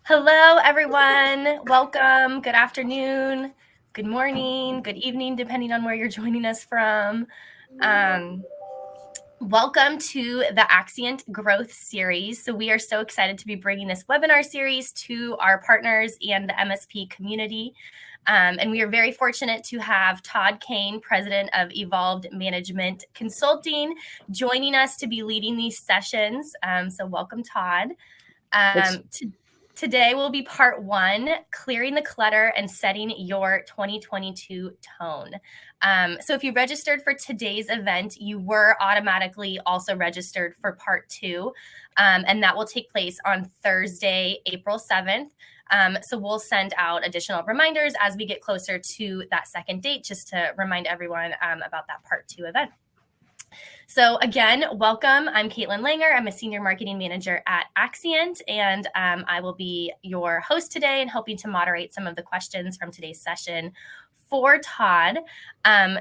Hello, everyone. Welcome. Good afternoon, good morning, good evening, depending on where you're joining us from. Welcome to the Axient Growth Series. So we are so excited to be bringing this webinar series to our partners and the MSP community. And we are very fortunate to have Todd Kane, president of Evolved Management Consulting, joining us to be leading these sessions. So welcome, Todd. Today will be part one, clearing the clutter and setting your 2022 tone. So if you registered for today's event, you were automatically also registered for part two, and that will take place on Thursday, April 7th. So we'll send out additional reminders as we get closer to that second date, just to remind everyone about that part two event. So again, welcome. I'm Caitlin Langer. I'm a senior marketing manager at Axient, and I will be your host today and helping to moderate some of the questions from today's session for Todd.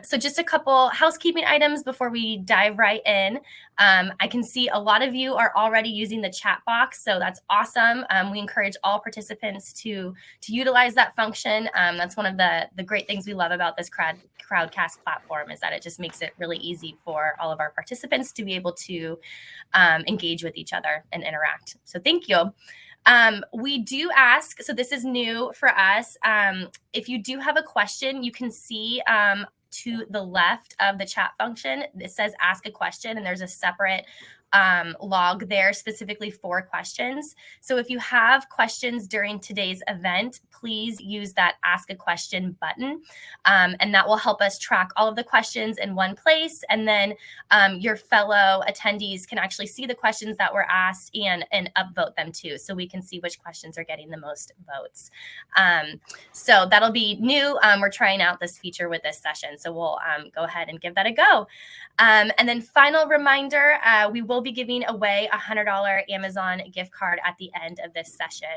So just a couple housekeeping items before we dive right in. I can see a lot of you are already using the chat box, so that's awesome. We encourage all participants to utilize that function. That's one of the great things we love about this Crowdcast platform, is that it just makes it really easy for all of our participants to be able to engage with each other and interact. So thank you. We do ask, so this is new for us. If you do have a question, you can see to the left of the chat function, it says ask a question, and there's a separate log there specifically for questions. So if you have questions during today's event, please use that ask a question button, and that will help us track all of the questions in one place. And then your fellow attendees can actually see the questions that were asked and upvote them too, so we can see which questions are getting the most votes. So that'll be new. We're trying out this feature with this session, so we'll go ahead and give that a go. And then final reminder, we will be giving away a $100 Amazon gift card at the end of this session,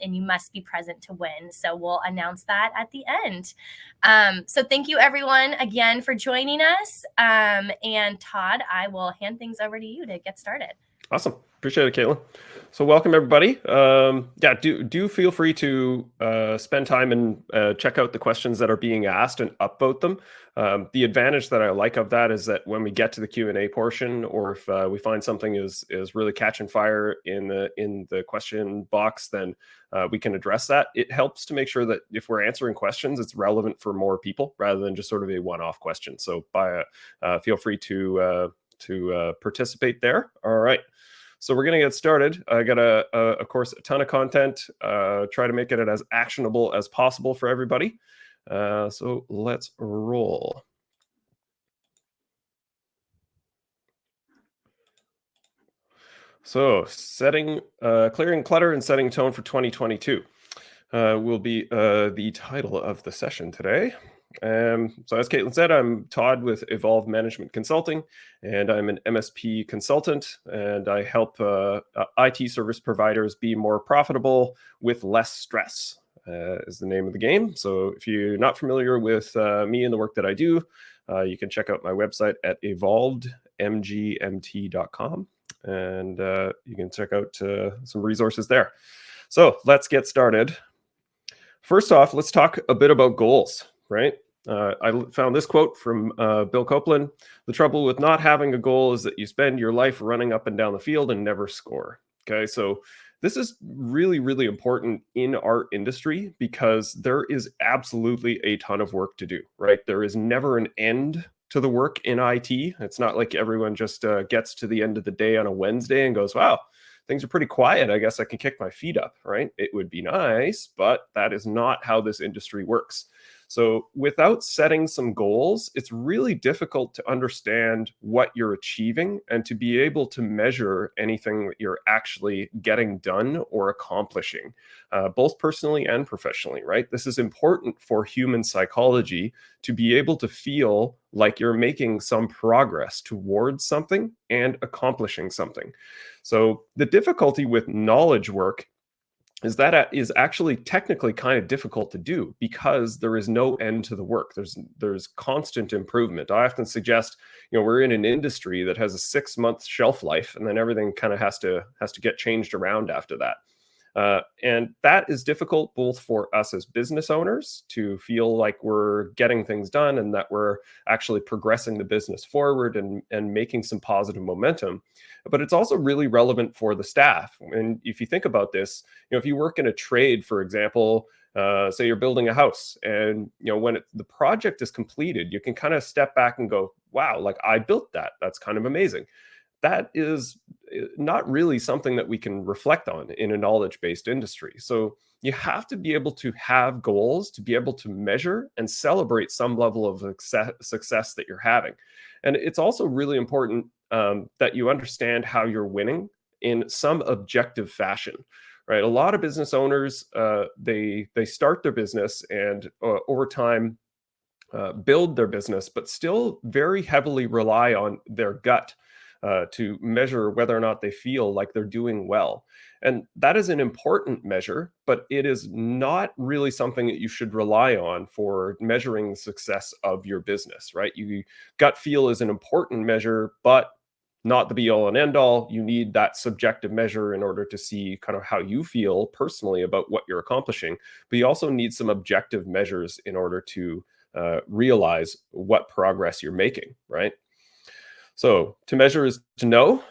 and you must be present to win. So we'll announce that at the end. So thank you everyone again for joining us. And Todd, I will hand things over to you to get started. Awesome. Appreciate it, Caitlin. So welcome everybody. Do feel free to spend time and check out the questions that are being asked and upvote them. The advantage that I like of that is that when we get to the Q&A portion, or if we find something is really catching fire in the question box, then we can address that. It helps to make sure that if we're answering questions, it's relevant for more people rather than just sort of a one-off question. So feel free to participate there. All right. So we're going to get started. I got, of course, a ton of content. Try to make it as actionable as possible for everybody. So let's roll. So clearing clutter and setting tone for 2022 will be the title of the session today. So as Caitlin said, I'm Todd with Evolved Management Consulting, and I'm an MSP consultant, and I help IT service providers be more profitable with less stress, is the name of the game. So if you're not familiar with me and the work that I do, you can check out my website at evolvedmgmt.com, and you can check out some resources there. So let's get started. First off, let's talk a bit about goals, right? I found this quote from Bill Copeland. The trouble with not having a goal is that you spend your life running up and down the field and never score. Okay, so this is really, really important in our industry because there is absolutely a ton of work to do, right? There is never an end to the work in IT. It's not like everyone just gets to the end of the day on a Wednesday and goes, wow, things are pretty quiet. I guess I can kick my feet up, right? It would be nice, but that is not how this industry works. So without setting some goals, it's really difficult to understand what you're achieving and to be able to measure anything that you're actually getting done or accomplishing, both personally and professionally, right? This is important for human psychology to be able to feel like you're making some progress towards something and accomplishing something. So the difficulty with knowledge work is that it is actually technically kind of difficult to do because there is no end to the work. There's constant improvement. I often suggest, we're in an industry that has a 6-month shelf life, and then everything kind of has to get changed around after that. And that is difficult both for us as business owners to feel like we're getting things done and that we're actually progressing the business forward and making some positive momentum. But it's also really relevant for the staff. And if you think about this, if you work in a trade, for example, say you're building a house, and when the project is completed, you can kind of step back and go, wow, like I built that. That's kind of amazing. That is not really something that we can reflect on in a knowledge-based industry. So you have to be able to have goals, to be able to measure and celebrate some level of success that you're having. And it's also really important that you understand how you're winning in some objective fashion. Right, a lot of business owners they start their business and over time build their business, but still very heavily rely on their gut to measure whether or not they feel like they're doing well. And that is an important measure, but it is not really something that you should rely on for measuring the success of your business, right? Gut feel is an important measure, but not the be all and end all. You need that subjective measure in order to see kind of how you feel personally about what you're accomplishing. But you also need some objective measures in order to realize what progress you're making, right? So to measure is to know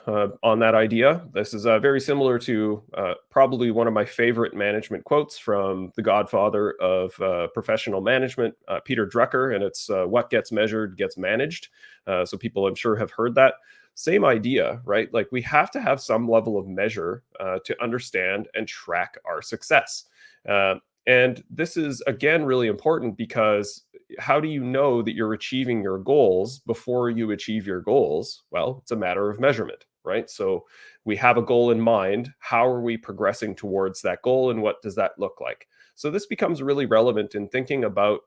on that idea. This is very similar to probably one of my favorite management quotes from the godfather of professional management, Peter Drucker, and it's what gets measured gets managed. So people I'm sure have heard that. Same idea, right? Like we have to have some level of measure to understand and track our success. And this is, again, really important because how do you know that you're achieving your goals before you achieve your goals? Well, it's a matter of measurement, right? So we have a goal in mind. How are we progressing towards that goal and what does that look like? So this becomes really relevant in thinking about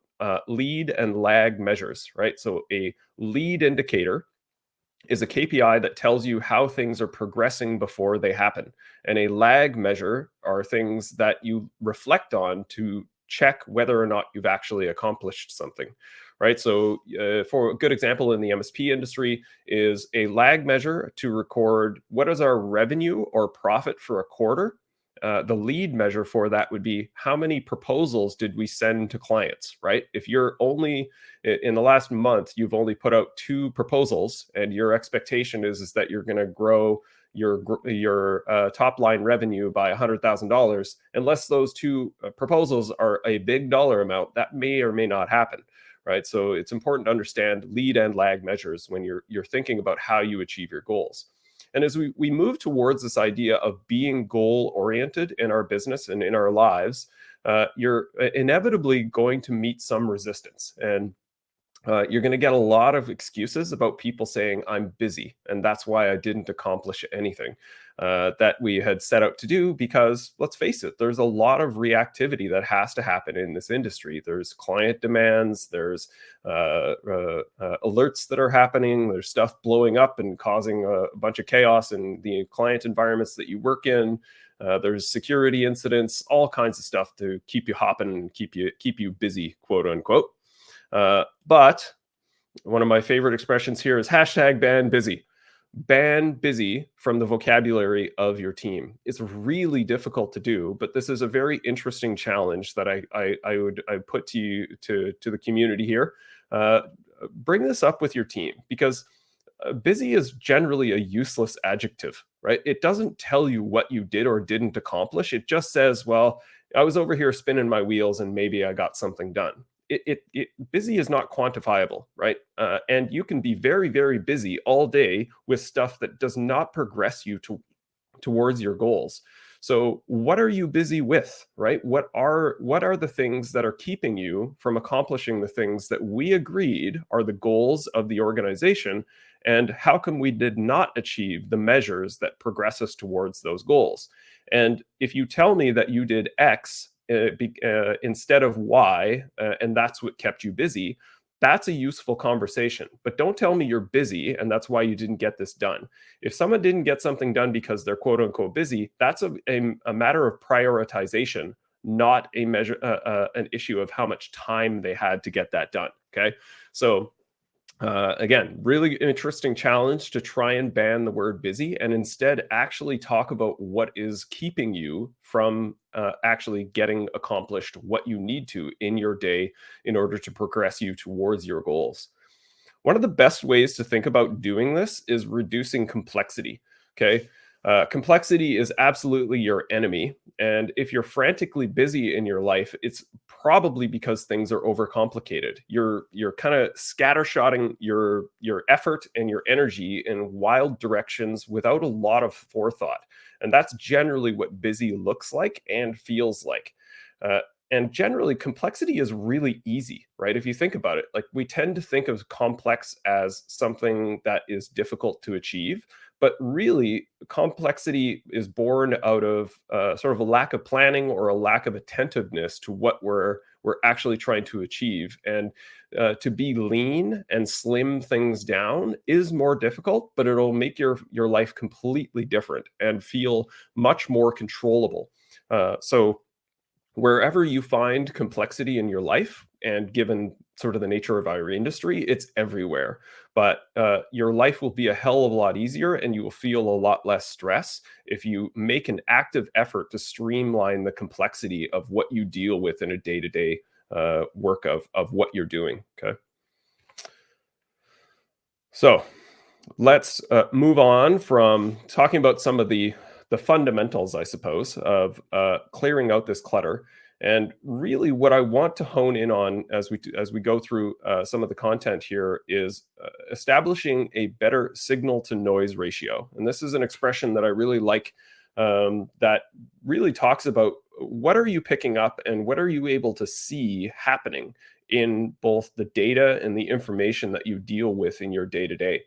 lead and lag measures, right? So a lead indicator is a KPI that tells you how things are progressing before they happen. And a lag measure are things that you reflect on to check whether or not you've actually accomplished something, right? So for a good example in the MSP industry is a lag measure to record what is our revenue or profit for a quarter. The lead measure for that would be how many proposals did we send to clients, right? If you're only in the last month, you've only put out 2 proposals and your expectation is that you're going to grow your top line revenue by $100,000, unless those 2 proposals are a big dollar amount, that may or may not happen, right? So it's important to understand lead and lag measures when you're thinking about how you achieve your goals. And as we move towards this idea of being goal oriented in our business and in our lives, you're inevitably going to meet some resistance. And you're going to get a lot of excuses about people saying, I'm busy, and that's why I didn't accomplish anything that we had set out to do. Because let's face it, there's a lot of reactivity that has to happen in this industry. There's client demands, there's alerts that are happening, there's stuff blowing up and causing a bunch of chaos in the client environments that you work in. There's security incidents, all kinds of stuff to keep you hopping and keep you busy, quote unquote. But one of my favorite expressions here is hashtag ban busy. Ban busy from the vocabulary of your team. It's really difficult to do, but this is a very interesting challenge that I put to you to the community here. Bring this up with your team, because busy is generally a useless adjective, right? It doesn't tell you what you did or didn't accomplish. It just says, well, I was over here spinning my wheels and maybe I got something done. Busy is not quantifiable, right? And you can be very, very busy all day with stuff that does not progress you towards your goals. So what are you busy with, right? What are the things that are keeping you from accomplishing the things that we agreed are the goals of the organization? And how come we did not achieve the measures that progress us towards those goals? And if you tell me that you did X instead of Y, and that's what kept you busy, that's a useful conversation. But don't tell me you're busy and that's why you didn't get this done. If someone didn't get something done because they're quote unquote busy, that's a matter of prioritization, not a measure, an issue of how much time they had to get that done. Okay. So Again, really interesting challenge to try and ban the word busy and instead actually talk about what is keeping you from actually getting accomplished what you need to in your day in order to progress you towards your goals. One of the best ways to think about doing this is reducing complexity. Okay. Complexity is absolutely your enemy. And if you're frantically busy in your life, it's probably because things are overcomplicated. You're kind of scattershotting your effort and your energy in wild directions without a lot of forethought. And that's generally what busy looks like and feels like. Uh, and generally, complexity is really easy, right? If you think about it, like we tend to think of complex as something that is difficult to achieve, but really, complexity is born out of sort of a lack of planning or a lack of attentiveness to what we're actually trying to achieve. And to be lean and slim things down is more difficult, but it'll make your life completely different and feel much more controllable. So wherever you find complexity in your life, and given sort of the nature of our industry, it's everywhere. But your life will be a hell of a lot easier and you will feel a lot less stress if you make an active effort to streamline the complexity of what you deal with in a day-to-day work of what you're doing. Okay. So let's move on from talking about some of the fundamentals, I suppose, of clearing out this clutter. And really, what I want to hone in on as we go through some of the content here is establishing a better signal to noise ratio. And this is an expression that I really like, that really talks about what are you picking up and what are you able to see happening in both the data and the information that you deal with in your day to day.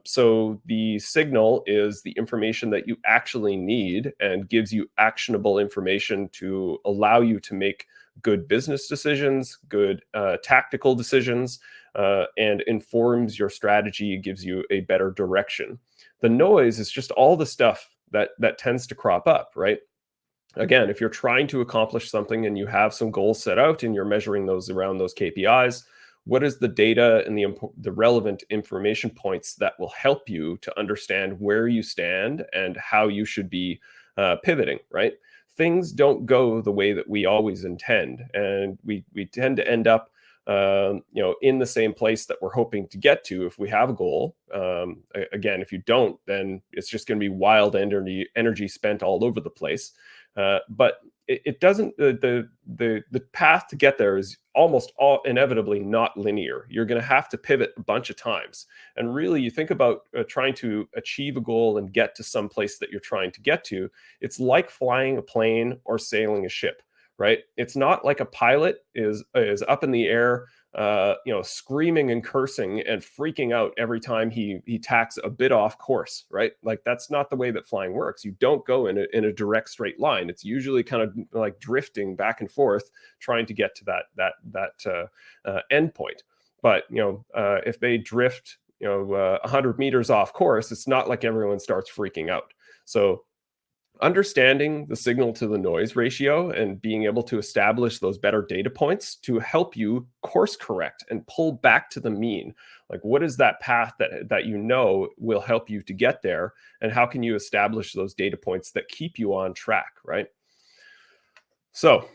So the signal is the information that you actually need and gives you actionable information to allow you to make good business decisions, good tactical decisions, and informs your strategy, gives you a better direction. The noise is just all the stuff that tends to crop up, right? Again, if you're trying to accomplish something and you have some goals set out and you're measuring those around those KPIs, what is the data and the relevant information points that will help you to understand where you stand and how you should be pivoting, right? Things don't go the way that we always intend, and we tend to end up in the same place that we're hoping to get to if we have a goal. Again, if you don't, then it's just going to be wild energy spent all over the place. But it doesn't. The path to get there is almost all inevitably not linear. You're going to have to pivot a bunch of times. And really, you think about trying to achieve a goal and get to some place that you're trying to get to. It's like flying a plane or sailing a ship, right? It's not like a pilot is up in the air, screaming and cursing and freaking out every time he tacks a bit off course, right? Like that's not the way that flying works. You don't go in a direct straight line. It's usually kind of like drifting back and forth, trying to get to that end point. But if they drift 100 meters off course, it's not like everyone starts freaking out. So understanding the signal to the noise ratio and being able to establish those better data points to help you course correct and pull back to the mean. Like, what is that path that will help you to get there? And how can you establish those data points that keep you on track, right? So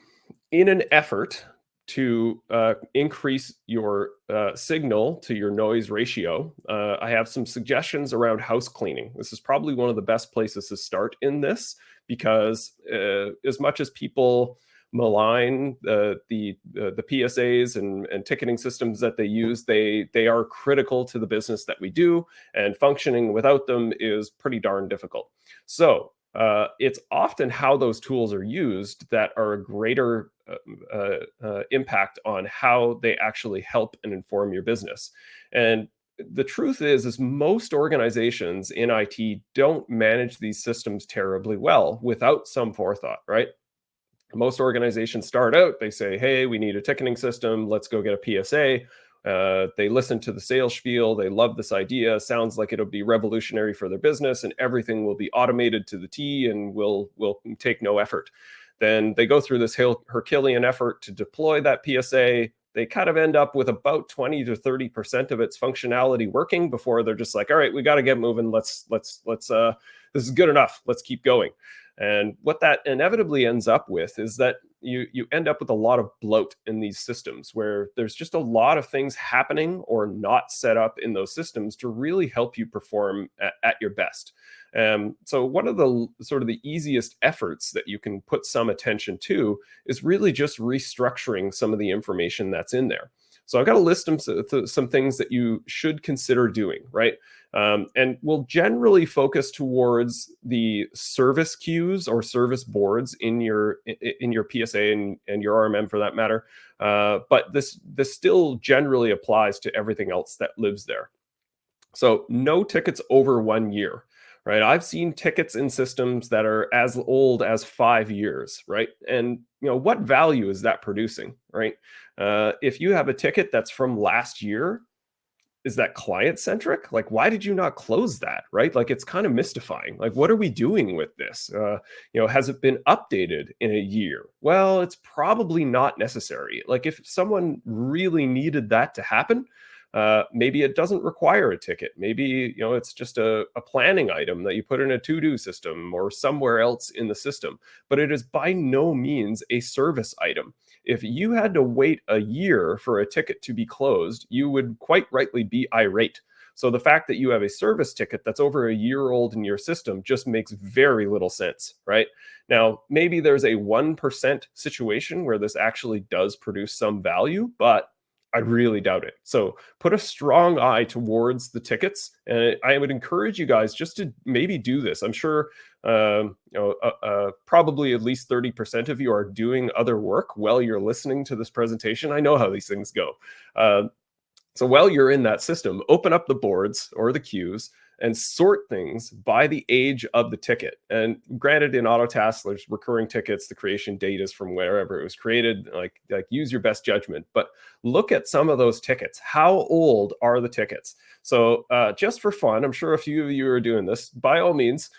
in an effort to increase your signal to your noise ratio, I have some suggestions around house cleaning. This is probably one of the best places to start in this, because as much as people malign the PSAs and ticketing systems that they use, they are critical to the business that we do, and functioning without them is pretty darn difficult. So it's often how those tools are used that are a greater impact on how they actually help and inform your business. And the truth is most organizations in IT don't manage these systems terribly well without some forethought, right? Most organizations start out, they say, hey, we need a ticketing system. Let's go get a PSA. They listen to the sales spiel. They love this idea. Sounds like it'll be revolutionary for their business and everything will be automated to the T and will take no effort. Then they go through this Herculean effort to deploy that PSA. they kind of end up with about 20 to 30% of its functionality working before they're just like, all right, we got to get moving. Let's this is good enough. Let's keep going. And what that inevitably ends up with is that you end up with a lot of bloat in these systems where there's just a lot of things happening or not set up in those systems to really help you perform at your best. So one of the sort of the easiest efforts that you can put some attention to is really just restructuring some of the information that's in there. So I've got a list of some things that you should consider doing, right? And we'll generally focus towards the service queues or service boards in your PSA and your RMM for that matter. But this still generally applies to everything else that lives there. So no tickets over 1 year, right? I've seen tickets in systems that are as old as 5 years, right? And what value is that producing, right? If you have a ticket that's from last year, is that client centric? Like, why did you not close that, right? Like, it's kind of mystifying. Like, what are we doing with this? Has it been updated in a year? Well, it's probably not necessary. Like, if someone really needed that to happen, maybe it doesn't require a ticket. Maybe, it's just a planning item that you put in a to-do system or somewhere else in the system, but it is by no means a service item. If you had to wait a year for a ticket to be closed, you would quite rightly be irate. So the fact that you have a service ticket that's over a year old in your system just makes very little sense, right? Now, maybe there's a 1% situation where this actually does produce some value, but I really doubt it. So put a strong eye towards the tickets. And I would encourage you guys just to maybe do this. I'm sure probably at least 30% of you are doing other work while you're listening to this presentation. I know how these things go. So while you're in that system, open up the boards or the queues and sort things by the age of the ticket. And granted, in Autotask, there's recurring tickets. The creation date is from wherever it was created. Like use your best judgment. But look at some of those tickets. How old are the tickets? So just for fun, I'm sure a few of you are doing this. By all means,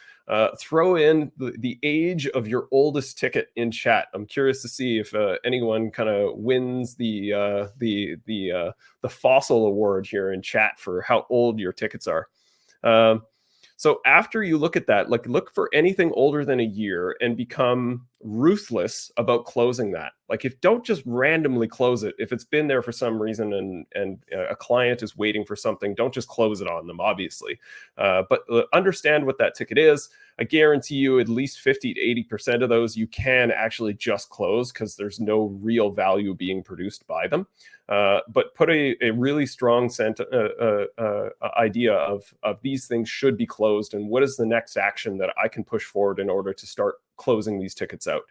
throw in the age of your oldest ticket in chat. I'm curious to see if anyone kind of wins the fossil award here in chat for how old your tickets are. So after you look at that, like look for anything older than a year and become ruthless about closing that. Like don't just randomly close it. If it's been there for some reason and a client is waiting for something, don't just close it on them, obviously. But understand what that ticket is. I guarantee you at least 50 to 80% of those you can actually just close because there's no real value being produced by them. But put a really strong idea of these things should be closed and what is the next action that I can push forward in order to start closing these tickets out.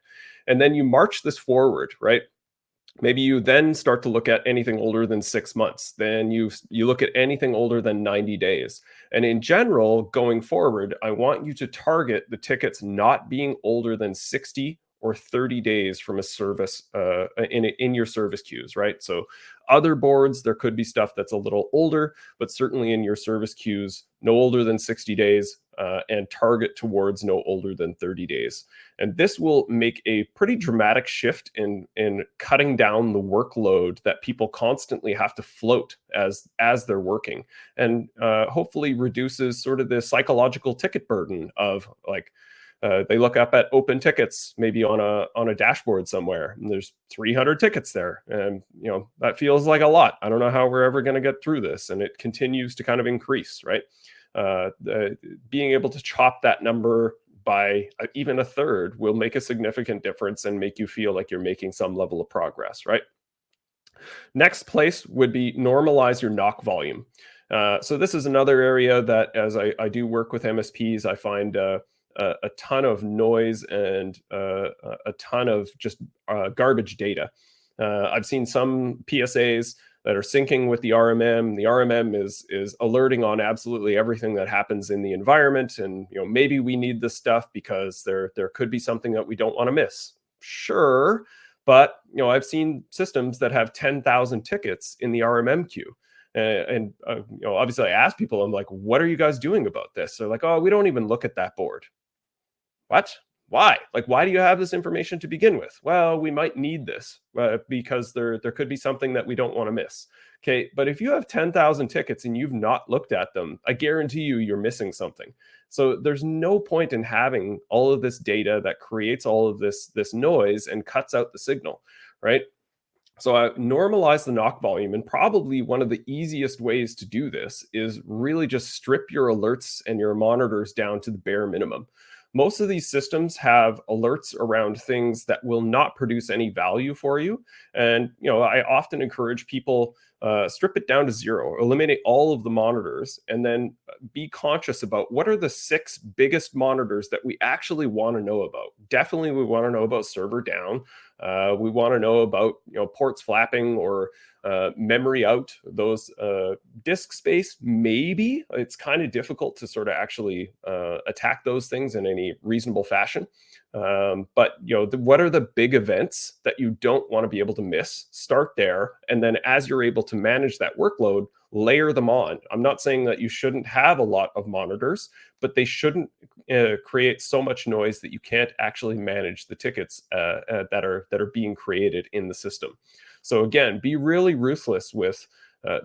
And then you march this forward, right? Maybe you then start to look at anything older than 6 months. Then you look at anything older than 90 days. And in general, going forward, I want you to target the tickets not being older than 60 or 30 days from a service in your service queues, right? So other boards, there could be stuff that's a little older, but certainly in your service queues, no older than 60 days and target towards no older than 30 days. And this will make a pretty dramatic shift in cutting down the workload that people constantly have to float as they're working, and hopefully reduces sort of the psychological ticket burden of like, they look up at open tickets, maybe on a dashboard somewhere, and there's 300 tickets there. And, that feels like a lot. I don't know how we're ever going to get through this. And it continues to kind of increase, right? Being able to chop that number by even a third will make a significant difference and make you feel like you're making some level of progress, right? Next place would be normalize your knock volume. So this is another area that as I do work with MSPs, I find a ton of noise and a ton of just garbage data. I've seen some PSAs that are syncing with the RMM. The RMM is alerting on absolutely everything that happens in the environment. And maybe we need this stuff because there could be something that we don't want to miss. Sure, but I've seen systems that have 10,000 tickets in the RMM queue. And obviously I ask people, I'm like, what are you guys doing about this? They're like, oh, we don't even look at that board. What? Why? Like, why do you have this information to begin with? Well, we might need this because there could be something that we don't want to miss. Okay, but if you have 10,000 tickets and you've not looked at them, I guarantee you you're missing something. So there's no point in having all of this data that creates all of this noise and cuts out the signal, right? So I normalize the knock volume, and probably one of the easiest ways to do this is really just strip your alerts and your monitors down to the bare minimum. Most of these systems have alerts around things that will not produce any value for you. And I often encourage people strip it down to zero, eliminate all of the monitors, and then be conscious about what are the 6 biggest monitors that we actually want to know about. Definitely, we want to know about server down. We want to know about ports flapping or memory out. Those disk space, maybe it's kind of difficult to sort of actually attack those things in any reasonable fashion. But what are the big events that you don't want to be able to miss? Start there, and then as you're able to manage that workload, layer them on. I'm not saying that you shouldn't have a lot of monitors, but they shouldn't create so much noise that you can't actually manage the tickets that are being created in the system. So again, be really ruthless with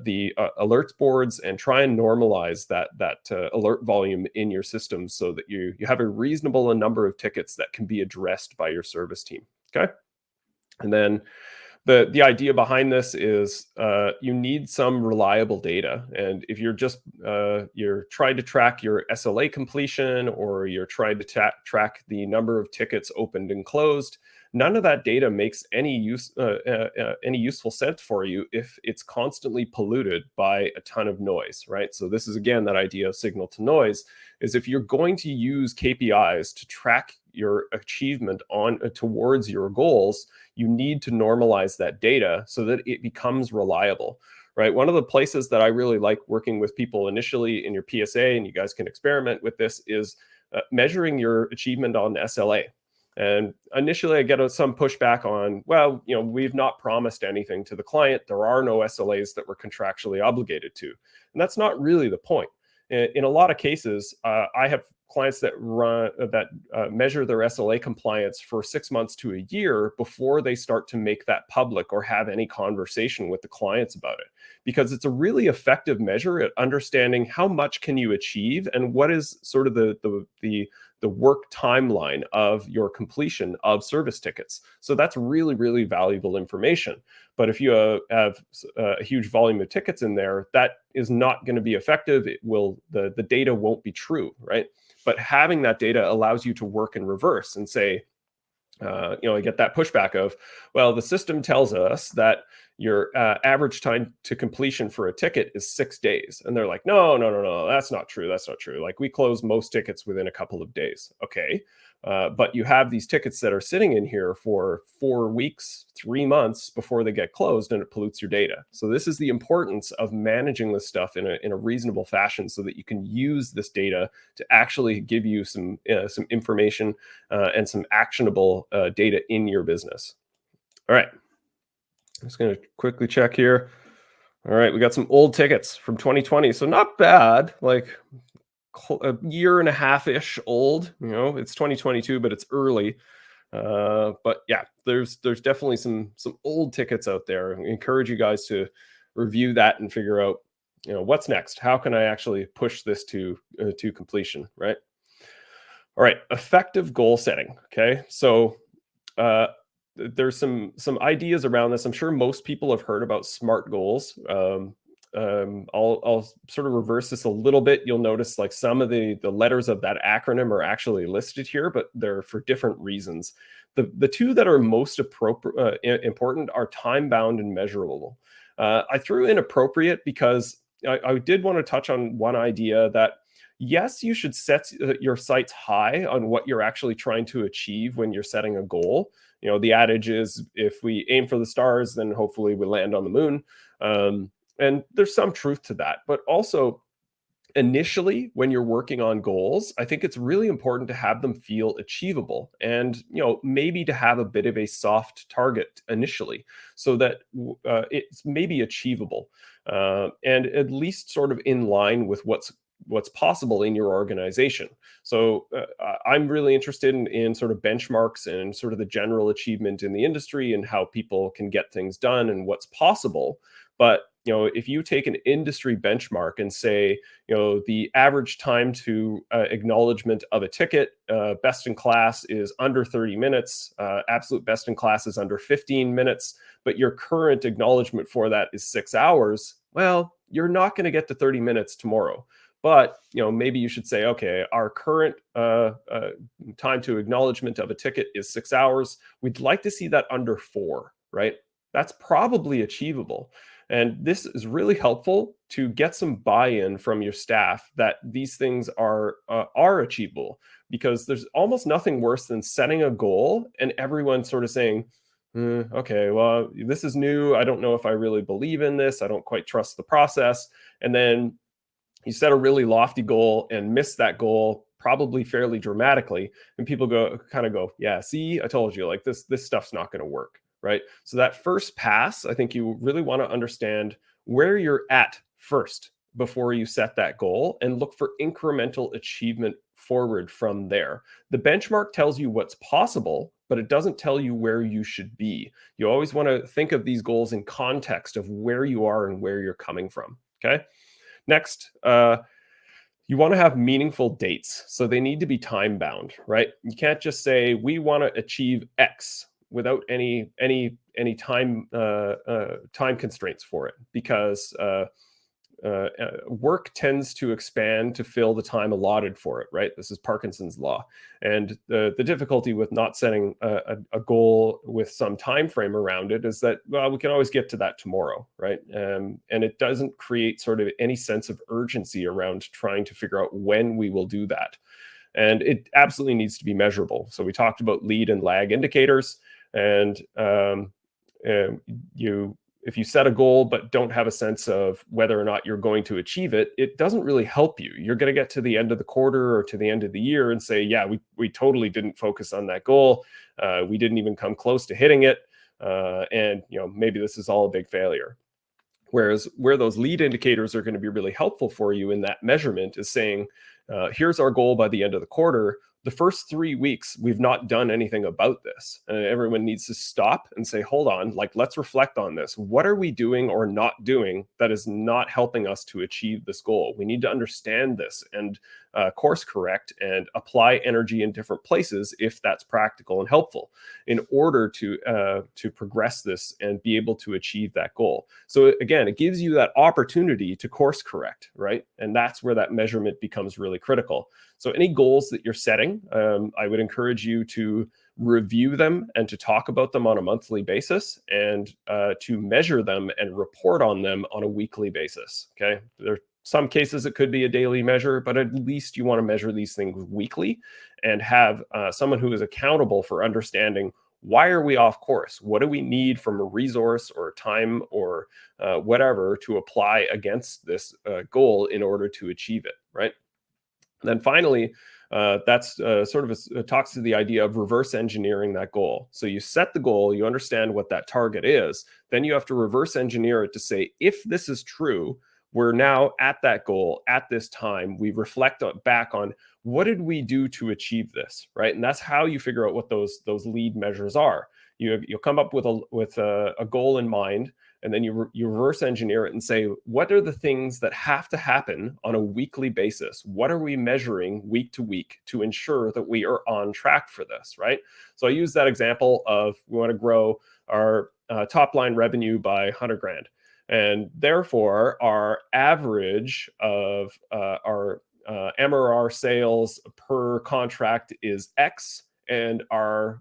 the alerts boards and try and normalize that alert volume in your system so that you have a reasonable number of tickets that can be addressed by your service team. Okay, and then the idea behind this is you need some reliable data. And if you're just you're trying to track your SLA completion, or you're trying to track the number of tickets opened and closed, none of that data makes any useful sense for you if it's constantly polluted by a ton of noise, right? So this is again that idea of signal to noise. Is if you're going to use KPIs to track your achievement on towards your goals, you need to normalize that data so that it becomes reliable, right? One of the places that I really like working with people initially in your PSA, and you guys can experiment with this, is measuring your achievement on SLA. And initially I get some pushback on, well, we've not promised anything to the client. There are no SLAs that we're contractually obligated to. And that's not really the point. In a lot of cases, I have clients that measure their SLA compliance for 6 months to a year before they start to make that public or have any conversation with the clients about it, because it's a really effective measure at understanding how much can you achieve and what is sort of the work timeline of your completion of service tickets. So that's really, really valuable information. But if you have a huge volume of tickets in there, that is not going to be effective. The data won't be true, right? But having that data allows you to work in reverse and say, I get that pushback of, well, the system tells us that your average time to completion for a ticket is 6 days. And they're like, no, that's not true. That's not true. Like, we close most tickets within a couple of days. Okay. But you have these tickets that are sitting in here for 4 weeks, 3 months before they get closed, and it pollutes your data. So this is the importance of managing this stuff in a reasonable fashion so that you can use this data to actually give you some information and some actionable data in your business. All right. I'm just going to quickly check here. All right. We got some old tickets from 2020. So not bad, like a year and a half-ish old. It's 2022, but it's early. But yeah, there's definitely some old tickets out there. I encourage you guys to review that and figure out, what's next. How can I actually push this to completion, right? All right, effective goal setting. Okay, so there's some ideas around this. I'm sure most people have heard about SMART goals. I'll sort of reverse this a little bit. You'll notice like some of the letters of that acronym are actually listed here, but they're for different reasons. The two that are most important are time bound and measurable. I threw in appropriate because I did want to touch on one idea that, yes, you should set your sights high on what you're actually trying to achieve when you're setting a goal. The adage is, if we aim for the stars, then hopefully we land on the moon. And there's some truth to that. But also, initially, when you're working on goals, I think it's really important to have them feel achievable, and maybe to have a bit of a soft target initially, so that it's maybe achievable and at least sort of in line with what's what's possible in your organization. So I'm really interested in sort of benchmarks and sort of the general achievement in the industry and how people can get things done and what's possible. But if you take an industry benchmark and say, the average time to acknowledgement of a ticket, best in class is under 30 minutes, absolute best in class is under 15 minutes, but your current acknowledgement for that is 6 hours, well, you're not going to get to 30 minutes tomorrow. But maybe you should say, okay, our current time to acknowledgement of a ticket is 6 hours. We'd like to see that under 4, right? That's probably achievable. And this is really helpful to get some buy-in from your staff that these things are achievable, because there's almost nothing worse than setting a goal and everyone sort of saying, okay, well, this is new. I don't know if I really believe in this. I don't quite trust the process. And then you set a really lofty goal and miss that goal probably fairly dramatically. And people go, yeah, see, I told you, like this stuff's not going to work. Right. So that first pass, I think you really want to understand where you're at first before you set that goal and look for incremental achievement forward from there. The benchmark tells you what's possible, but it doesn't tell you where you should be. You always want to think of these goals in context of where you are and where you're coming from. Okay. Next, you want to have meaningful dates. So they need to be time bound, right? You can't just say, we want to achieve X without any time constraints for it, because work tends to expand to fill the time allotted for it, right? This is Parkinson's law. And the difficulty with not setting a goal with some time frame around it is that, well, we can always get to that tomorrow, right? And it doesn't create sort of any sense of urgency around trying to figure out when we will do that. And it absolutely needs to be measurable. So we talked about lead and lag indicators. And if you set a goal but don't have a sense of whether or not you're going to achieve it, it doesn't really help you. You're going to get to the end of the quarter or to the end of the year and say, yeah, we totally didn't focus on that goal. We didn't even come close to hitting it. And maybe this is all a big failure. Whereas where those lead indicators are going to be really helpful for you in that measurement is saying, here's our goal by the end of the quarter. The first 3 weeks, we've not done anything about this. And everyone needs to stop and say, hold on, let's reflect on this. What are we doing or not doing that is not helping us to achieve this goal? We need to understand this and course correct and apply energy in different places if that's practical and helpful in order to progress this and be able to achieve that goal. So again, it gives you that opportunity to course correct, right? And that's where that measurement becomes really critical. So any goals that you're setting, I would encourage you to review them and to talk about them on a monthly basis and to measure them and report on them on a weekly basis. Okay. There are some cases it could be a daily measure, but at least you want to measure these things weekly and have someone who is accountable for understanding, why are we off course? What do we need from a resource or time or whatever to apply against this goal in order to achieve it, right? And then finally, that's sort of talks to the idea of reverse engineering that goal. So you set the goal, you understand what that target is, then you have to reverse engineer it to say, if this is true, we're now at that goal at this time. We reflect back on, what did we do to achieve this, right? And that's how you figure out what those lead measures are. You'll come up with a goal in mind, and then you reverse engineer it and say, what are the things that have to happen on a weekly basis? What are we measuring week to week to ensure that we are on track for this, right? So I use that example of, we want to grow our top line revenue by 100 grand. And therefore, our average of our MRR sales per contract is X, and our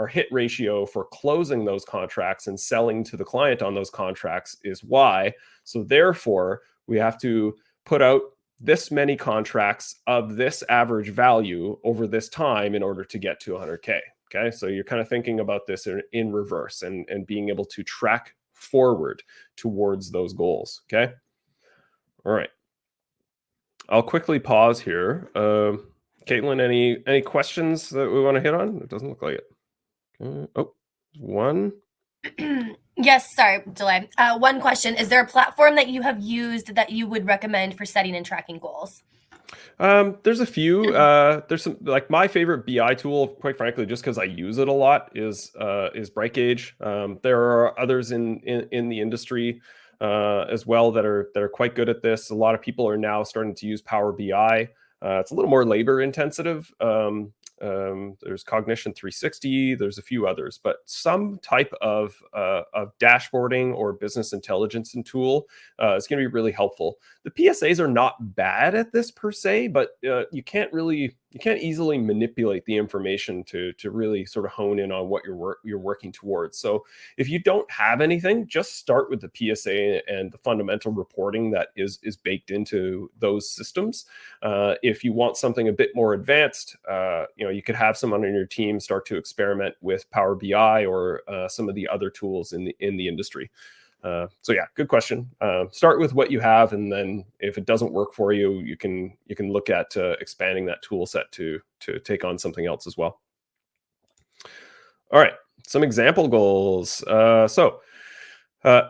hit ratio for closing those contracts and selling to the client on those contracts is Y. So therefore, we have to put out this many contracts of this average value over this time in order to get to 100K. Okay, so you're kind of thinking about this in reverse and being able to track forward towards those goals. Okay, all right. I'll quickly pause here. Caitlin, any questions that we want to hit on? It doesn't look like it. Oh, one. Yes, sorry, delay. One question. Is there a platform that you have used that you would recommend for setting and tracking goals? There's a few. There's some, like, my favorite BI tool, quite frankly, just because I use it a lot, is BrightGauge. There are others in the industry as well that are quite good at this. A lot of people are now starting to use Power BI. It's a little more labor intensive. There's Cognition 360. There's a few others, but some type of dashboarding or business intelligence and tool is going to be really helpful. The PSAs are not bad at this per se, but you can't easily manipulate the information to really sort of hone in on what you're working towards. So if you don't have anything, just start with the PSA and the fundamental reporting that is baked into those systems. If you want something a bit more advanced, you could have someone on your team start to experiment with Power BI or some of the other tools in the industry. So yeah, good question. Start with what you have, and then if it doesn't work for you, you can look at expanding that tool set to take on something else as well. All right, some example goals.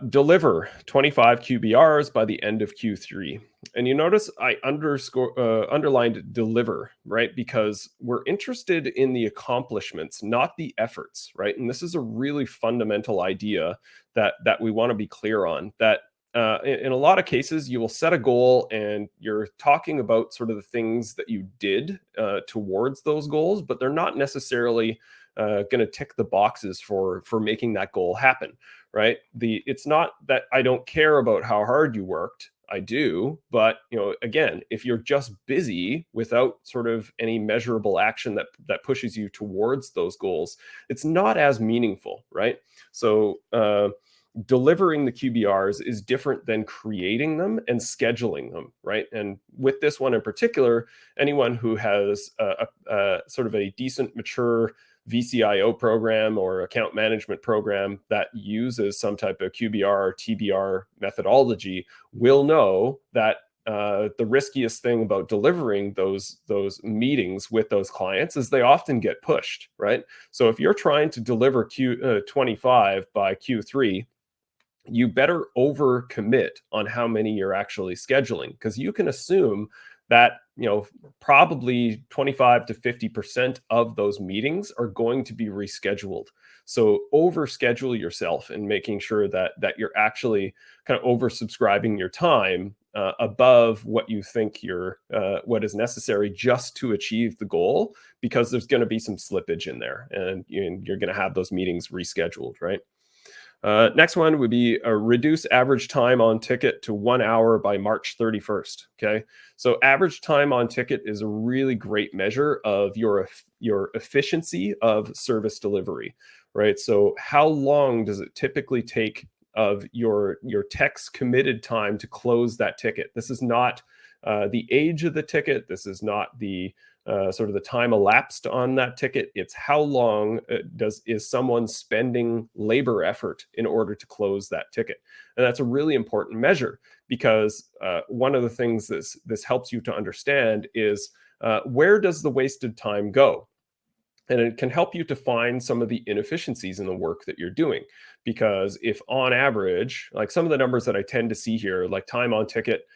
Deliver 25 QBRs by the end of Q3. And you notice I underlined deliver, right? Because we're interested in the accomplishments, not the efforts, right? And this is a really fundamental idea that we want to be clear on. That in a lot of cases, you will set a goal and you're talking about sort of the things that you did towards those goals, but they're not necessarily going to tick the boxes for making that goal happen, right? It's not that I don't care about how hard you worked. I do, but again, if you're just busy without sort of any measurable action that pushes you towards those goals, it's not as meaningful, right? So delivering the QBRs is different than creating them and scheduling them, right? And with this one in particular, anyone who has a sort of a decent, mature VCIO program or account management program that uses some type of QBR or TBR methodology will know that the riskiest thing about delivering those meetings with those clients is they often get pushed, right? So if you're trying to deliver 25 by Q3, you better overcommit on how many you're actually scheduling, because you can assume that probably 25 to 50% of those meetings are going to be rescheduled. So overschedule yourself and making sure that you're actually kind of oversubscribing your time above what you think what is necessary just to achieve the goal, because there's going to be some slippage in there, and you're going to have those meetings rescheduled, right? Next one would be reduce average time on ticket to 1 hour by March 31st. Okay. So average time on ticket is a really great measure of your efficiency of service delivery, right? So how long does it typically take of your tech's committed time to close that ticket? This is not the age of the ticket. This is not the sort of the time elapsed on that ticket. It's how long is someone spending labor effort in order to close that ticket. And that's a really important measure, because one of the things this helps you to understand is where does the wasted time go? And it can help you to find some of the inefficiencies in the work that you're doing. Because if on average, like some of the numbers that I tend to see here, like time on ticket,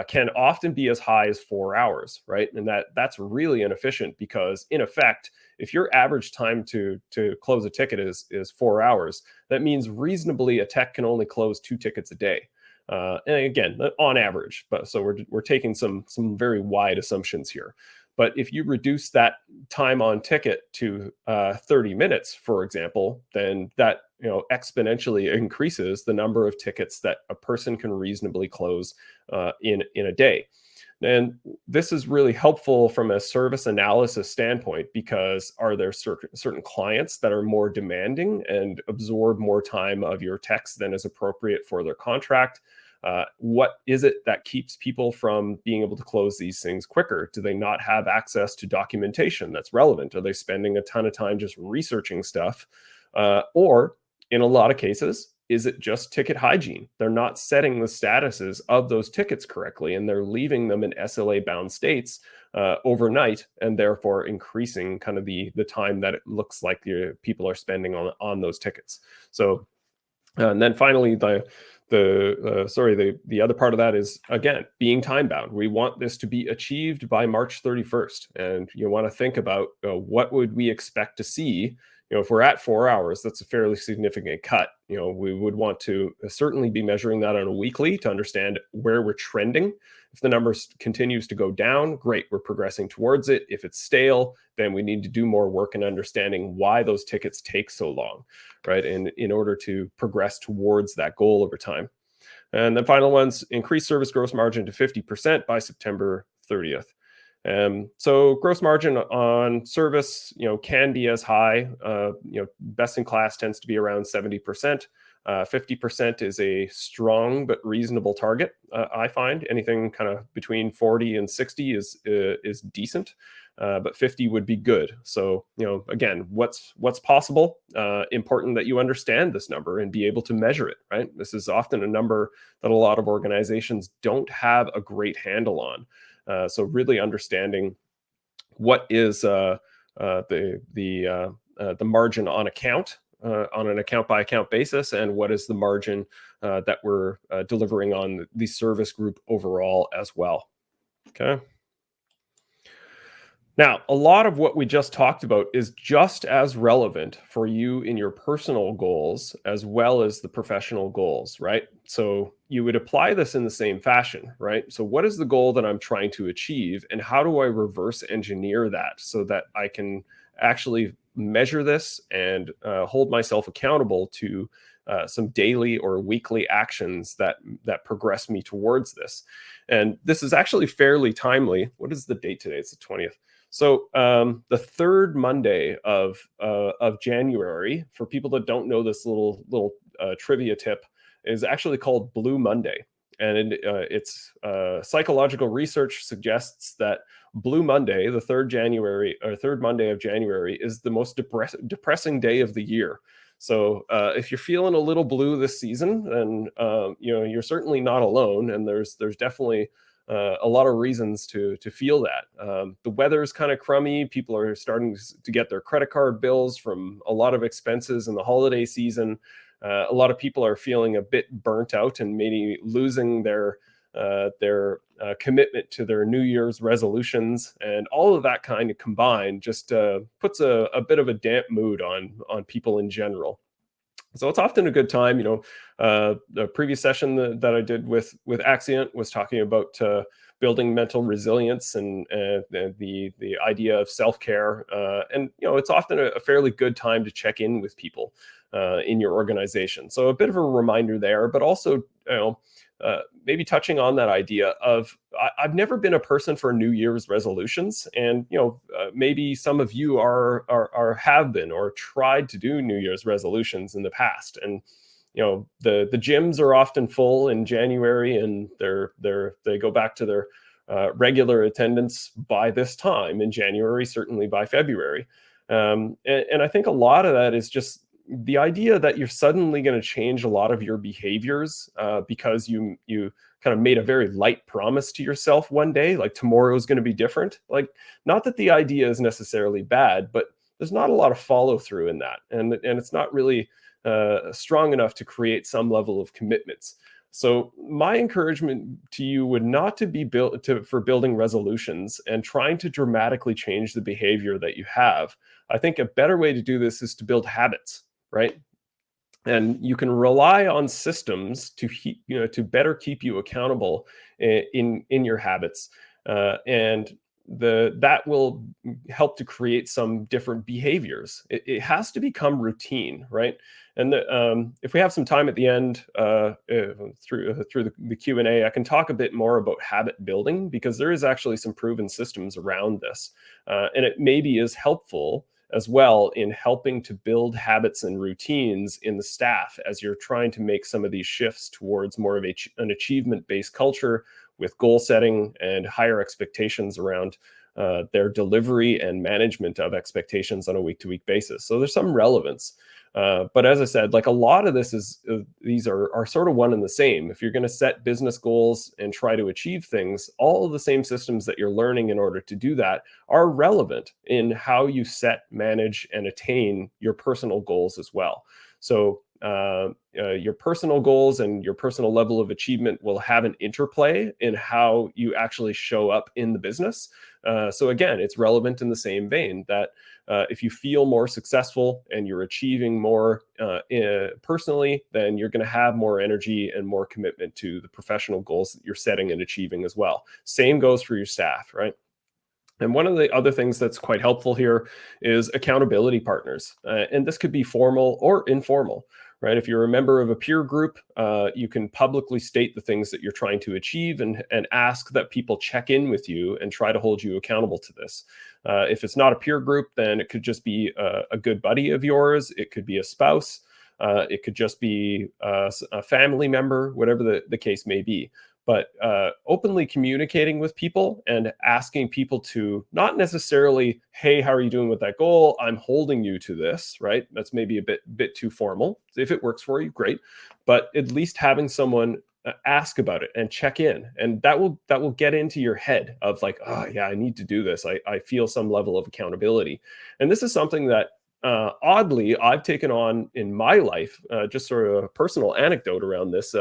can often be as high as 4 hours, right? And that's really inefficient, because in effect, if your average time to close a ticket is 4 hours, that means reasonably a tech can only close 2 tickets a day. And again, on average, but so we're taking some very wide assumptions here. But if you reduce that time on ticket to 30 minutes, for example, then that exponentially increases the number of tickets that a person can reasonably close in a day. And this is really helpful from a service analysis standpoint, because are there certain clients that are more demanding and absorb more time of your techs than is appropriate for their contract? What is it that keeps people from being able to close these things quicker? Do they not have access to documentation that's relevant? Are they spending a ton of time just researching stuff? Or in a lot of cases, is it just ticket hygiene? They're not setting the statuses of those tickets correctly, and they're leaving them in SLA bound states overnight, and therefore increasing kind of the time that it looks like the people are spending on those tickets. So And then finally, the other part of that is, again, being time bound. We want this to be achieved by March 31st, and you want to think about what would we expect to see. If we're at 4 hours, that's a fairly significant cut. We would want to certainly be measuring that on a weekly to understand where we're trending. If the numbers continues to go down, great, we're progressing towards it. If it's stale, then we need to do more work in understanding why those tickets take so long, right? And in order to progress towards that goal over time. And then final ones, increase service gross margin to 50% by September 30th. So gross margin on service, can be as high, best in class tends to be around 70%. 50% is a strong but reasonable target. I find anything kind of between 40 and 60 is decent, but 50 would be good. So, again, what's possible? Important that you understand this number and be able to measure it, right? This is often a number that a lot of organizations don't have a great handle on. So really understanding what is the margin on account, on an account by account basis, and what is the margin that we're delivering on the service group overall as well. Okay. Now, a lot of what we just talked about is just as relevant for you in your personal goals as well as the professional goals, right? So you would apply this in the same fashion, right? So what is the goal that I'm trying to achieve, and how do I reverse engineer that so that I can actually measure this and hold myself accountable to some daily or weekly actions that progress me towards this? And this is actually fairly timely. What is the date today? It's the 20th. So the third Monday of January, for people that don't know this little trivia tip, is actually called Blue Monday. And it's psychological research suggests that Blue Monday, the third Monday of January, is the most depressing day of the year. So if you're feeling a little blue this season, then you're certainly not alone, and there's definitely a lot of reasons to feel that. The weather is kind of crummy. People are starting to get their credit card bills from a lot of expenses in the holiday season. A lot of people are feeling a bit burnt out and maybe losing their commitment to their New Year's resolutions, and all of that kind of combined just puts a bit of a damp mood on people in general. So it's often a good time. The previous session that I did with Axient was talking about building mental resilience and the idea of self-care. And it's often a fairly good time to check in with people in your organization. So a bit of a reminder there, but also maybe touching on that idea of I've never been a person for New Year's resolutions, and maybe some of you have been or tried to do New Year's resolutions in the past, and the gyms are often full in January, and they go back to their regular attendance by this time in January, certainly by February, and I think a lot of that is just the idea that you're suddenly going to change a lot of your behaviors because you kind of made a very light promise to yourself one day, like tomorrow is going to be different. Like, not that the idea is necessarily bad, but there's not a lot of follow through in that, and it's not really strong enough to create some level of commitments. So my encouragement to you would not to be for building resolutions and trying to dramatically change the behavior that you have. I think a better way to do this is to build habits, right? And you can rely on systems to better keep you accountable in your habits, and that will help to create some different behaviors. It has to become routine, right? And if we have some time at the end through the Q&A, I can talk a bit more about habit building, because there is actually some proven systems around this, and it maybe is helpful as well in helping to build habits and routines in the staff as you're trying to make some of these shifts towards more of an achievement-based culture with goal setting and higher expectations around their delivery and management of expectations on a week-to-week basis. So there's some relevance. But as I said, like, a lot of this is these are sort of one and the same. If you're going to set business goals and try to achieve things, all of the same systems that you're learning in order to do that are relevant in how you set, manage, and attain your personal goals as well. So your personal goals and your personal level of achievement will have an interplay in how you actually show up in the business. So again, it's relevant in the same vein that if you feel more successful and you're achieving more personally, then you're going to have more energy and more commitment to the professional goals that you're setting and achieving as well. Same goes for your staff, right? And one of the other things that's quite helpful here is accountability partners. And this could be formal or informal, right? If you're a member of a peer group, you can publicly state the things that you're trying to achieve and ask that people check in with you and try to hold you accountable to this. If it's not a peer group, then it could just be a good buddy of yours. It could be a spouse. It could just be a family member, whatever the case may be. But openly communicating with people and asking people to not necessarily, hey, how are you doing with that goal? I'm holding you to this, right? That's maybe a bit too formal. If it works for you, great. But at least having someone ask about it and check in, and that will get into your head of like, oh yeah, I need to do this. I feel some level of accountability, and this is something that oddly I've taken on in my life. Just sort of a personal anecdote around this.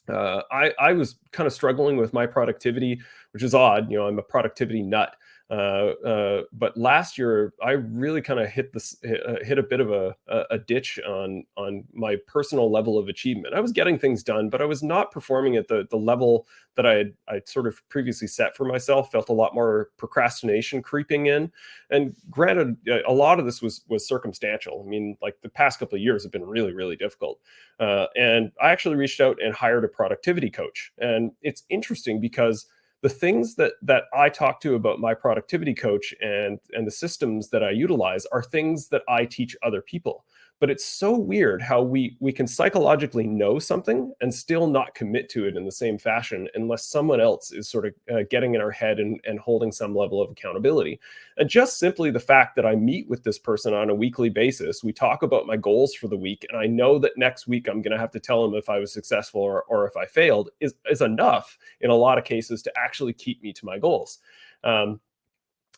I was kind of struggling with my productivity, which is odd. You know, I'm a productivity nut. But last year, I really kind of hit a bit of a ditch on my personal level of achievement. I was getting things done, but I was not performing at the level that I'd sort of previously set for myself. Felt a lot more procrastination creeping in. And granted, a lot of this was circumstantial. I mean, like the past couple of years have been really, really difficult. And I actually reached out and hired a productivity coach. And it's interesting because the things that I talk to about my productivity coach and the systems that I utilize are things that I teach other people. But it's so weird how we can psychologically know something and still not commit to it in the same fashion unless someone else is sort of getting in our head and holding some level of accountability. And just simply the fact that I meet with this person on a weekly basis, we talk about my goals for the week, and I know that next week I'm going to have to tell them if I was successful or if I failed is enough in a lot of cases to actually keep me to my goals.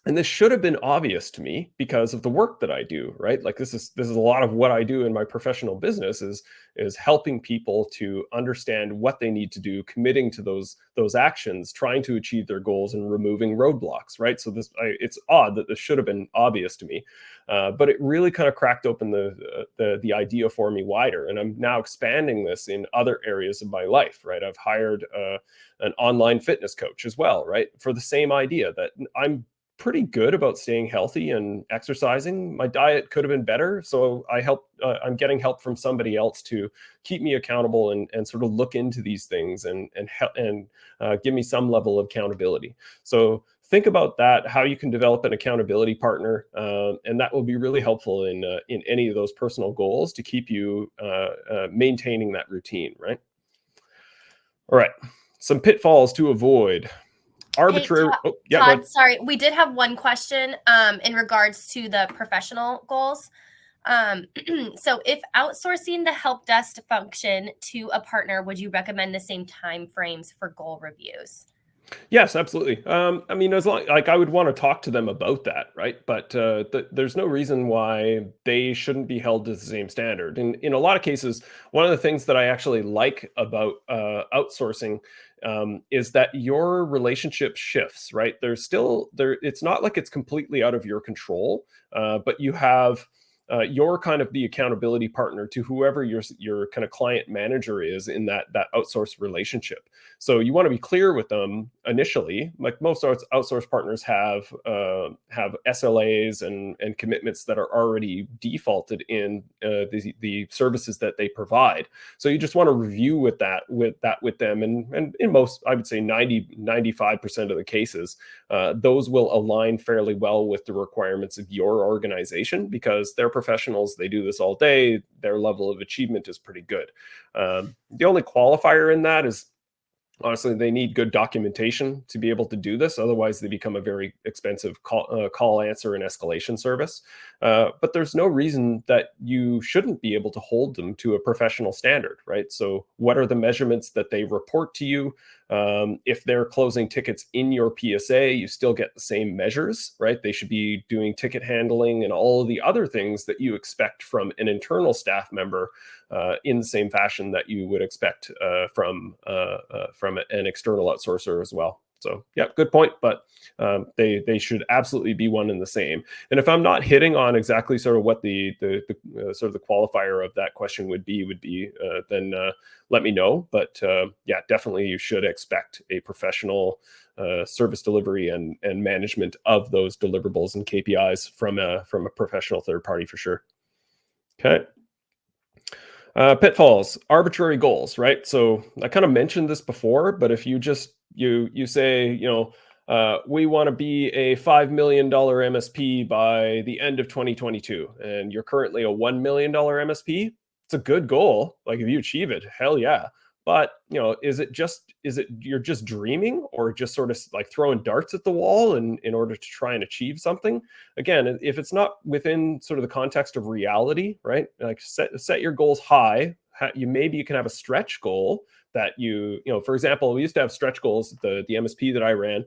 And this should have been obvious to me because of the work that I do, right? Like this is a lot of what I do in my professional business is helping people to understand what they need to do, committing to those actions, trying to achieve their goals, and removing roadblocks, right? So it's odd that this should have been obvious to me, but it really kind of cracked open the idea for me wider, and I'm now expanding this in other areas of my life, right? I've hired an online fitness coach as well, right? For the same idea that I'm pretty good about staying healthy and exercising. My diet could have been better, so I'm getting help from somebody else to keep me accountable and sort of look into these things and give me some level of accountability. So think about that, how you can develop an accountability partner, and that will be really helpful in any of those personal goals to keep you maintaining that routine, right? All right, some pitfalls to avoid. Arbitrary. Hey, Oh, yeah, go Todd, ahead. sorry, we did have one question in regards to the professional goals. So if outsourcing the help desk function to a partner, would you recommend the same time frames for goal reviews? Yes, absolutely. I mean, as long like I would want to talk to them about that, right? But there's no reason why they shouldn't be held to the same standard. And in a lot of cases, one of the things that I actually like about outsourcing is that your relationship shifts, right? There's still there. It's not like it's completely out of your control, but you have. You're kind of the accountability partner to whoever your kind of client manager is in that outsourced relationship. So you want to be clear with them initially. Like most outsourced partners have SLAs and commitments that are already defaulted in the services that they provide. So you just want to review with them, and in most, I would say 95% of the cases, those will align fairly well with the requirements of your organization because they're professionals. They do this all day. Their level of achievement is pretty good. The only qualifier in that is honestly, they need good documentation to be able to do this. Otherwise, they become a very expensive call answer and escalation service. But there's no reason that you shouldn't be able to hold them to a professional standard, right? So what are the measurements that they report to you? If they're closing tickets in your PSA, you still get the same measures, right? They should be doing ticket handling and all of the other things that you expect from an internal staff member in the same fashion that you would expect from an external outsourcer as well. So yeah, good point, but they should absolutely be one and the same. And if I'm not hitting on exactly sort of what the sort of the qualifier of that question would be, then let me know. But yeah, definitely you should expect a professional service delivery and management of those deliverables and KPIs from a professional third party for sure. Okay. Pitfalls, arbitrary goals, right? So I kind of mentioned this before, but if you just you say, we want to be a $5 million MSP by the end of 2022, and you're currently a $1 million MSP, it's a good goal. Like if you achieve it, hell yeah. But is it you're just dreaming, or just sort of like throwing darts at the wall in order to try and achieve something? Again, if it's not within sort of the context of reality, right? Like set your goals high. Maybe you can have a stretch goal that for example, we used to have stretch goals at the MSP that I ran,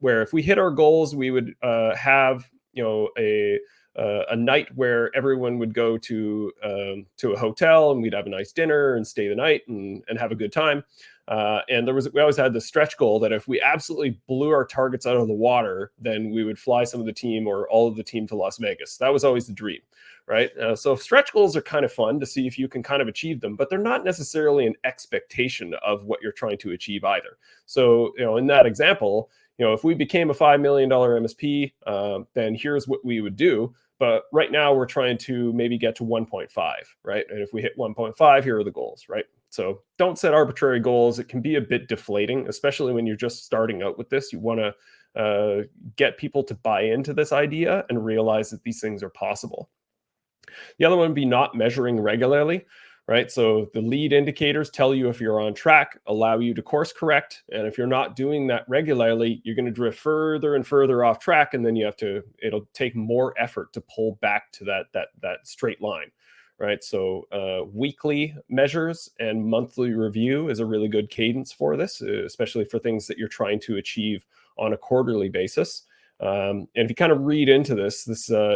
where if we hit our goals, we would have a night where everyone would go to a hotel, and we'd have a nice dinner and stay the night and have a good time. And we always had the stretch goal that if we absolutely blew our targets out of the water, then we would fly some of the team or all of the team to Las Vegas. That was always the dream, right? So stretch goals are kind of fun to see if you can kind of achieve them, but they're not necessarily an expectation of what you're trying to achieve either. So, in that example, if we became a $5 million MSP, then here's what we would do. But right now we're trying to maybe get to 1.5, right? And if we hit 1.5, here are the goals, right? So don't set arbitrary goals. It can be a bit deflating, especially when you're just starting out with this. You want to get people to buy into this idea and realize that these things are possible. The other one would be not measuring regularly, right? So the lead indicators tell you if you're on track, allow you to course correct. And if you're not doing that regularly, you're going to drift further and further off track. And then it'll take more effort to pull back to that straight line, right? So weekly measures and monthly review is a really good cadence for this, especially for things that you're trying to achieve on a quarterly basis. And if you kind of read into this,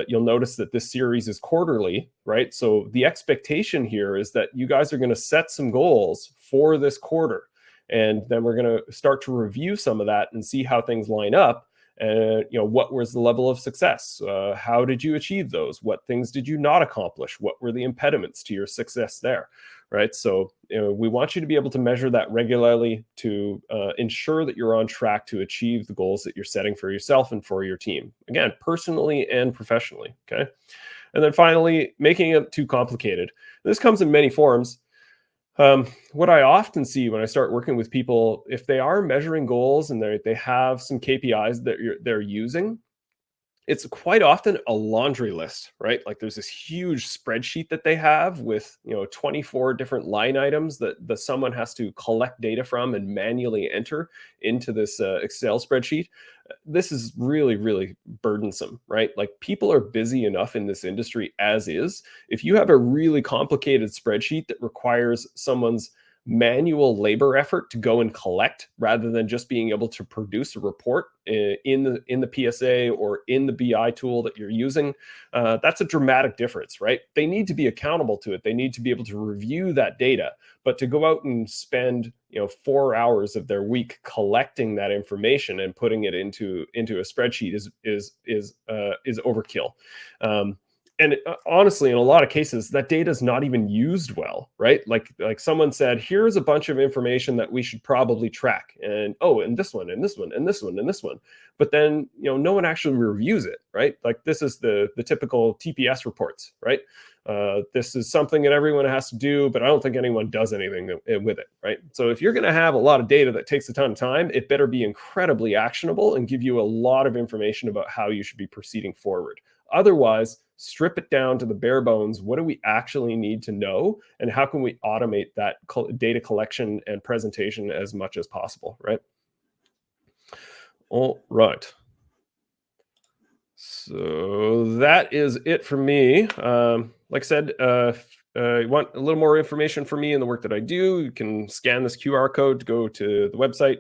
you'll notice that this series is quarterly, right? So the expectation here is that you guys are going to set some goals for this quarter, and then we're going to start to review some of that and see how things line up. And what was the level of success? How did you achieve those? What things did you not accomplish? What were the impediments to your success there? Right. So we want you to be able to measure that regularly to ensure that you're on track to achieve the goals that you're setting for yourself and for your team. Again, personally and professionally. Okay. And then finally, making it too complicated. This comes in many forms. What I often see when I start working with people, if they are measuring goals and they have some KPIs that they're using, it's quite often a laundry list, right? Like there's this huge spreadsheet that they have with 24 different line items that someone has to collect data from and manually enter into this Excel spreadsheet. This is really, really burdensome, right? Like people are busy enough in this industry as is. If you have a really complicated spreadsheet that requires someone's manual labor effort to go and collect rather than just being able to produce a report in the PSA or in the BI tool that you're using, that's a dramatic difference, right? They need to be accountable to it. They need to be able to review that data, but to go out and spend 4 hours of their week collecting that information and putting it into a spreadsheet is overkill. And honestly, in a lot of cases, that data is not even used well, right? Like someone said, here's a bunch of information that we should probably track, and this one, and this one, and this one, and this one. But then, no one actually reviews it, right? Like this is the typical TPS reports, right? This is something that everyone has to do, but I don't think anyone does anything with it, right? So if you're going to have a lot of data that takes a ton of time, it better be incredibly actionable and give you a lot of information about how you should be proceeding forward. Otherwise, strip it down to the bare bones. What do we actually need to know? And how can we automate that data collection and presentation as much as possible, right? All right. So that is it for me. Like I said, you want a little more information from me and the work that I do, you can scan this QR code to go to the website.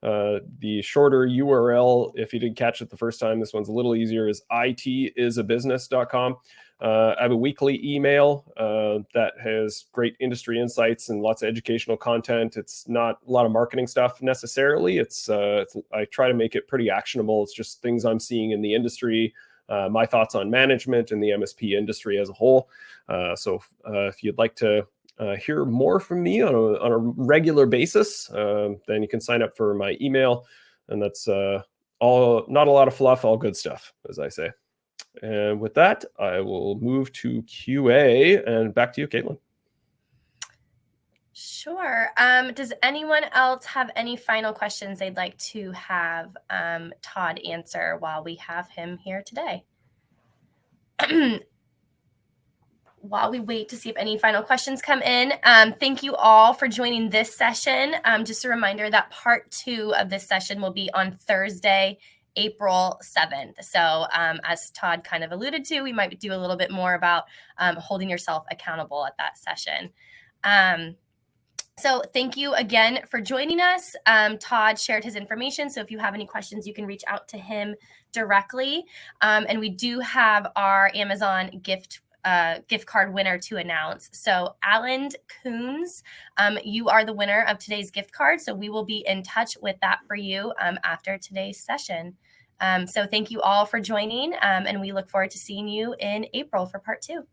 The shorter URL, if you didn't catch it the first time, this one's a little easier, is itisabusiness.com. I have a weekly email that has great industry insights and lots of educational content. It's not a lot of marketing stuff necessarily. I try to make it pretty actionable. It's just things I'm seeing in the industry, my thoughts on management and the MSP industry as a whole. So if you'd like to hear more from me on a regular basis, then you can sign up for my email. And that's all, not a lot of fluff, all good stuff, as I say. And with that, I will move to QA and back to you, Caitlin. Sure. Does anyone else have any final questions they'd like to have Todd answer while we have him here today? While we wait to see if any final questions come in, thank you all for joining this session. Just a reminder that part 2 of this session will be on Thursday, April 7th. So as Todd kind of alluded to, we might do a little bit more about holding yourself accountable at that session. So thank you again for joining us. Todd shared his information, so if you have any questions, you can reach out to him directly. And we do have our Amazon gift card winner to announce. So Alan Coons, you are the winner of today's gift card. So we will be in touch with that for you after today's session. So thank you all for joining, and we look forward to seeing you in April for part 2.